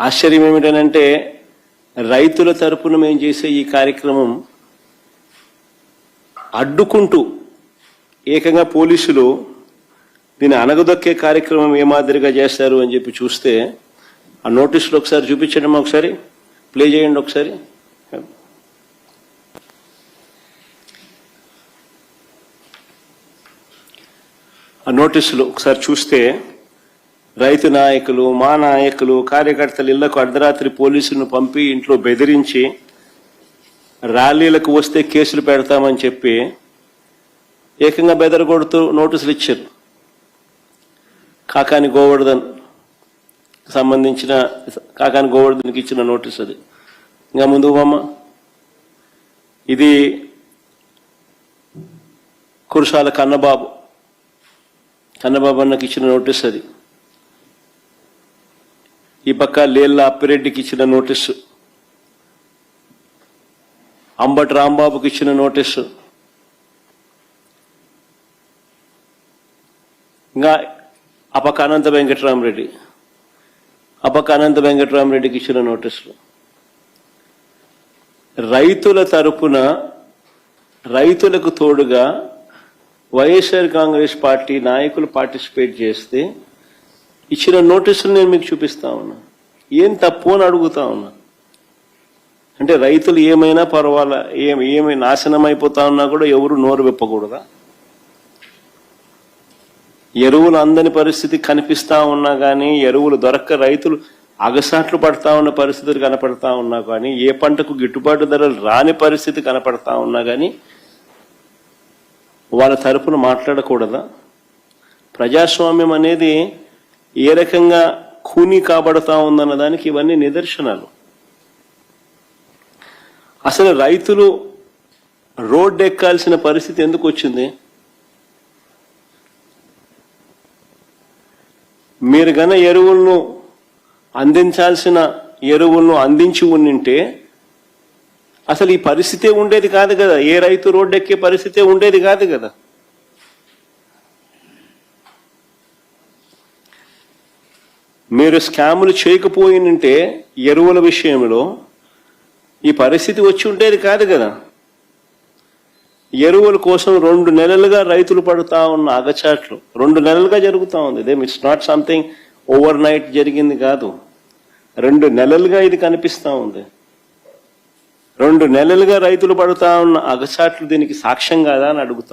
ఆశ్చర్యం ఏమిటనంటే రైతుల తరపున మేము చేసే ఈ కార్యక్రమం అడ్డుకుంటూ ఏకంగా పోలీసులు దీన్ని అణగదొక్కే కార్యక్రమం ఏ మాదిరిగా చేస్తారు అని చెప్పి చూస్తే ఆ నోటీసులు ఒకసారి చూపించండి, ఒకసారి ప్లే చేయండి ఒకసారి. ఆ నోటీసులు ఒకసారి చూస్తే రైతు నాయకులు, మా నాయకులు, కార్యకర్తలు ఇళ్లకు అర్ధరాత్రి పోలీసులను పంపి ఇంట్లో బెదిరించి ర్యాలీలకు వస్తే కేసులు పెడతామని చెప్పి ఏకంగా బెదరగొడుతూ నోటీసులు ఇచ్చారు. కాకాని గోవర్ధన్ సంబంధించిన కాకాని గోవర్ధన్కి ఇచ్చిన నోటీస్ అది. ఇంకా ముందు అమ్మ, ఇది కురసాల కన్నబాబు అన్నకి ఇచ్చిన నోటీస్ అది. ఈ పక్క లేళ్ళ అప్పిరెడ్డికి ఇచ్చిన నోటీసు, అంబటి రాంబాబుకి ఇచ్చిన నోటీసు, ఇంకా ఆ పక్క అనంత వెంకటరామరెడ్డికి ఇచ్చిన నోటీసులు. రైతుల తరపున రైతులకు తోడుగా వైఎస్ఆర్ కాంగ్రెస్ పార్టీ నాయకులు పార్టిసిపేట్ చేస్తే ఇచ్చిన నోటీసులు నేను మీకు చూపిస్తా ఉన్నా. ఏం తప్పు అని అడుగుతా ఉన్నా. అంటే రైతులు ఏమైనా పర్వాలా, ఏమి నాశనం అయిపోతా ఉన్నా కూడా ఎవరు నోరు విప్పకూడదా? ఎరువులు అందని పరిస్థితి కనిపిస్తా ఉన్నా కానీ, ఎరువులు దొరక్క రైతులు అగసాట్లు పడతా ఉన్న పరిస్థితులు కనపడతా ఉన్నా కానీ, ఏ పంటకు గిట్టుబాటు ధరలు రాని పరిస్థితి కనపడతా ఉన్నా కానీ వాళ్ళ తరపున మాట్లాడకూడదా? ప్రజాస్వామ్యం అనేది ఏ రకంగా ఖూనీ కాబడతా ఉందన్న దానికి ఇవన్నీ నిదర్శనాలు. అసలు రైతులు రోడ్డు ఎక్కాల్సిన పరిస్థితి ఎందుకు వచ్చింది? మీరు గన ఎరువులను అందించాల్సిన ఎరువులను అందించి ఉండింటే అసలు ఈ పరిస్థితే ఉండేది కాదు కదా. ఏ రైతు రోడ్డు ఎక్కే పరిస్థితే ఉండేది కాదు కదా. మీరు స్కాములు చేయకపోయినంటే ఎరువుల విషయంలో ఈ పరిస్థితి వచ్చి ఉండేది కాదు కదా. ఎరువుల కోసం 2 నెలలుగా రైతులు పడుతా ఉన్న అగచాట్లు 2 నెలలుగా జరుగుతూ ఉంది. It's not something over night జరిగింది కాదు. 2 నెలలుగా ఇది కనిపిస్తూ ఉంది. 2 నెలలుగా రైతులు పడుతా ఉన్న అగచాట్లు దీనికి సాక్ష్యం కాదా అని అడుగుతాం.